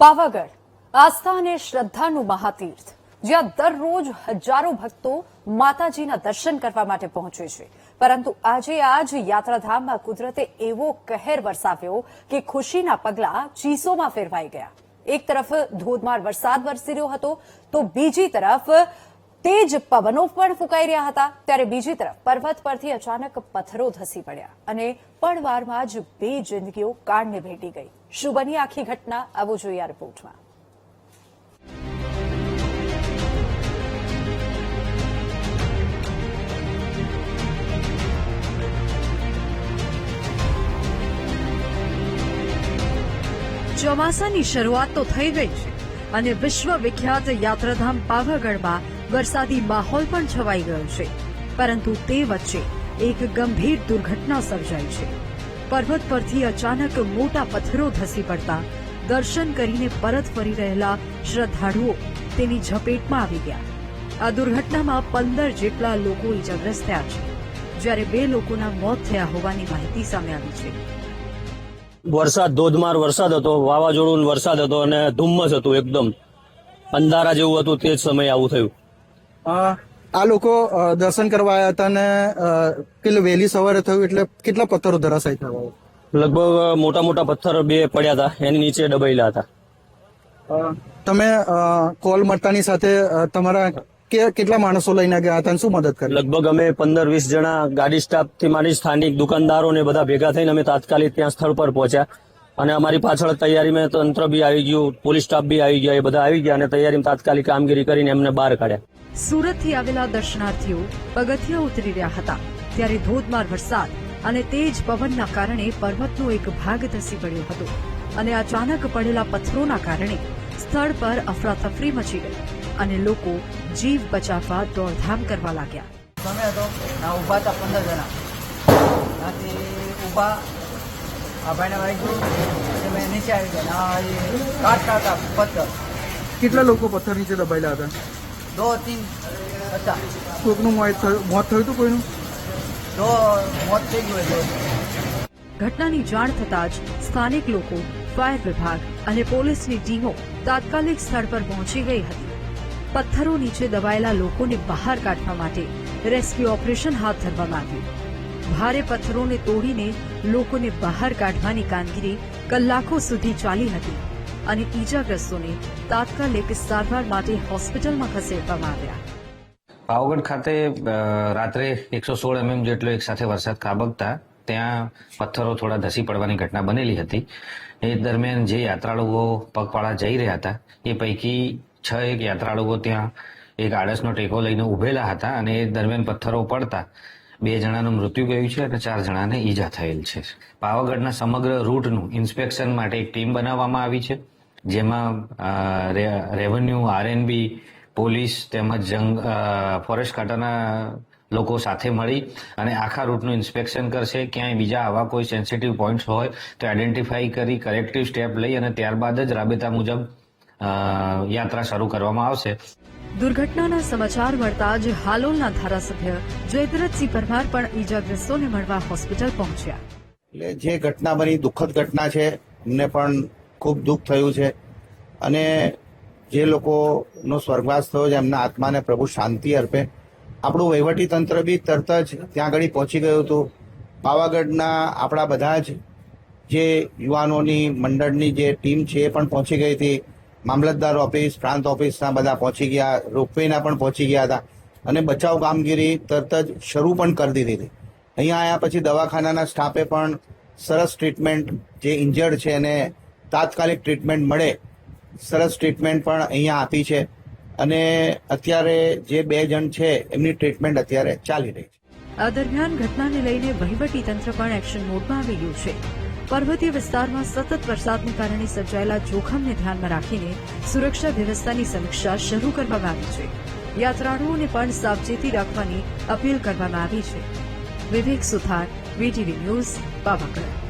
પાવાગઢ આસ્થા અને શ્રદ્ધાનું મહાતીર્થ, જ્યાં દરરોજ હજારો ભક્તો માતાજીના દર્શન કરવા માટે પહોંચે છે. પરંતુ આજે આ જ યાત્રાધામમાં કુદરતે એવો કહેર વરસાવ્યો કે ખુશીના પગલા ચીસોમાં ફેરવાઈ ગયા. એક તરફ ધોધમાર વરસાદ વરસી રહ્યો હતો, તો બીજી તરફ તેજ પવનો પણ ફૂંકાઈ રહ્યા હતા. ત્યારે બીજી તરફ પર્વત પરથી અચાનક પથ્થરો ધસી પડ્યા અને પળવારમાં જ 2 જિંદગીઓ કાળને ભેટી ગઈ. શું બની આખી ઘટના, આવું જોઈએ આ રિપોર્ટમાં. ચોમાસાની શરૂઆત તો થઈ ગઈ છે અને વિશ્વ વિખ્યાત યાત્રાધામ પાવાગઢમાં વરસાદી માહોલ પણ છવાઈ ગયો છે. પરંતુ તે વચ્ચે એક ગંભીર દુર્ઘટના સર્જાઈ છે. પર્વત પરથી અચાનક મોટા પથ્થરો ધસી પડતા દર્શન કરીને પરત ફરી રહેલા શ્રદ્ધાળુઓ તેની ઝપેટમાં આવી ગયા. આ દુર્ઘટનામાં 15 જેટલા લોકો ઇજાગ્રસ્ત થયા છે, જ્યારે 2 લોકોના મોત થયા હોવાની માહિતી સામે આવી છે. વરસાદ, ધોધમાર વરસાદ હતો, વાવાઝોડું વરસાદ હતો અને ધુમ્મસ હતું, એકદમ અંધારા જેવું હતું. તે જ સમયે આવું થયું. આ લોકો દર્શન કરવા આવ્યા હતા અને કેટલું વહેલી સવારે થયું, એટલે કેટલા પથ્થરો ધરાશાયી થયા? લગભગ મોટા મોટા પથ્થર 2 પડ્યા હતા, એની નીચે દબાયેલા હતા. તમે કોલ મળતાની સાથે તમારા કેટલા માણસો લઈને ગયા હતા અને શું મદદ કરી? લગભગ અમે 15-20 જણા ગાડી સ્ટાફ થી માંડી સ્થાનિક દુકાનદારો ને બધા ભેગા થઈને અમે તાત્કાલિક ત્યાં સ્થળ પર પહોંચ્યા. અને અમારી પાછળ તૈયારીમાં તંત્ર બી આવી ગયું, પોલીસ સ્ટાફ બી આવી ગયા, એ બધા આવી ગયા અને તૈયારીમાં તાત્કાલિક કામગીરી કરીને એમને બહાર કાઢ્યા. સુરતથી આવેલા દર્શનાર્થીઓ પગથિયા ઉતરી રહ્યા હતા, ત્યારે ધોધમાર વરસાદ અને તેજ પવનના કારણે પર્વતનો એક ભાગ ધસી પડ્યો હતો અને અચાનક પડેલા પથ્થરોના કારણે સ્થળ પર અફરાતફરી મચી ગઈ અને લોકો જીવ બચાવવા દોડધામ કરવા લાગ્યા. સમય હતો, ઉભા હતા 15 જણા. ત્યાંથી ઉભા આ ભાઈને વાગ્યું, મેં નીચે આવી ગયા. કાઢતા હતા પથ્થર. કેટલા લોકો પથ્થર નીચે દબાયેલા હતા? 2-3 હતા. કોઈકનું મોત થયું હતું? કોઈનું મોત થઈ ગયું. ઘટનાની જાણ થતાં જ સ્થાનિક લોકો, ફાયર વિભાગ અને પોલીસની ટીમો તાત્કાલિક સ્થળ પર પહોંચી ગઈ હતી. પથ્થરો નીચે દબાયેલા લોકોને બહાર કાઢવા માટે રેસ્ક્યુ ઓપરેશન હાથ ધરવામાં આવ્યું. ભારે પથ્થરોને તોડીને લોકોને બહાર કાઢવાની કામગીરી કલાકો સુધી ચાલી હતી અને ઈજાગ્રસ્તોને તાત્કાલિક સારવાર માટે હોસ્પિટલમાં ખસેડવામાં આવ્યા. પાવાગઢ ખાતે રાત્રે 116 mm જેટલો એક સાથે વરસાદ ખાબકતા ત્યાં પથ્થરો થોડા ધસી પડવાની ઘટના બનેલી હતી. એ દરમિયાન જે યાત્રાળુઓ પગપાળા જઈ રહ્યા હતા, એ પૈકી 6 યાત્રાળુઓ ત્યાં એક આડસનો ટેકો લઈને ઉભેલા હતા અને એ દરમિયાન પથ્થરો પડતા 2 જણાનું મૃત્યુ ગયું છે અને 4 જણાને ઈજા થયેલ છે. પાવાગઢના સમગ્ર રૂટનું ઇન્સ્પેક્શન માટે એક ટીમ બનાવવામાં આવી છે, જેમાં રેવન્યુ, આરએનબી, પોલીસ તેમજ ફોરેસ્ટ ખાતાના લોકો સાથે મળી અને આખા રૂટનું ઇન્સ્પેક્શન કરશે. ક્યાંય બીજા આવા કોઈ સેન્સિટિવ પોઈન્ટ્સ હોય તો આઈડેન્ટિફાઈ કરી કરેક્ટિવ સ્ટેપ લઈ અને ત્યારબાદ જ રાબેતા મુજબ યાત્રા શરૂ કરવામાં આવશે. દુર્ઘટનાના સમાચાર મળતા જ હાલોલના ધારાસભ્ય જયદ્રથસિંહ પરમાર પણ ઈજાગ્રસ્તોને મળવા હોસ્પિટલ પહોંચ્યા. એટલે જે ઘટના બની, દુઃખદ ઘટના છે, અમને પણ ખૂબ દુઃખ થયું છે અને જે લોકોનો સ્વર્ગવાસ થયો છે એમના આત્માને પ્રભુ શાંતિ અર્પે. આપણું વહીવટી તંત્ર બી તરત જ ત્યાં આગળ પહોંચી ગયું હતું. પાવાગઢના આપણા બધા જ જે યુવાનોની મંડળની જે ટીમ છે એ પણ પહોંચી ગઈ હતી. મામલતદાર ઓફિસ, પ્રાંત ઓફિસના બધા પહોંચી ગયા, રોપવેના પણ પહોંચી ગયા હતા અને બચાવ કામગીરી તરત જ શરૂ પણ કરી દીધી હતી. અહીંયા આવ્યા પછી દવાખાનાના સ્ટાફે પણ સરસ ટ્રીટમેન્ટ, જે ઇન્જર્ડ છે એને તાત્કાલિક ટ્રીટમેન્ટ મળે, સરસ ટ્રીટમેન્ટ પણ અહીંયા આપી છે અને અત્યારે જે 2 જણ છે એમની ટ્રીટમેન્ટ અત્યારે ચાલી રહી છે. આ દરમિયાન ઘટનાને લઈને વહીવટી તંત્ર પણ એક્શન મોડમાં આવી ગયું છે. પર્વતીય વિસ્તારમાં સતત વરસાદને કારણે સર્જાયેલા જોખમને ધ્યાનમાં રાખીને સુરક્ષા વ્યવસ્થાની સમીક્ષા શરૂ કરવામાં આવી છે. યાત્રાળુઓને પણ સાવચેતી રાખવાની અપીલ કરવામાં આવી છે. વિવેક સુથાર, વીટીવી ન્યૂઝ, પાવાગઢ.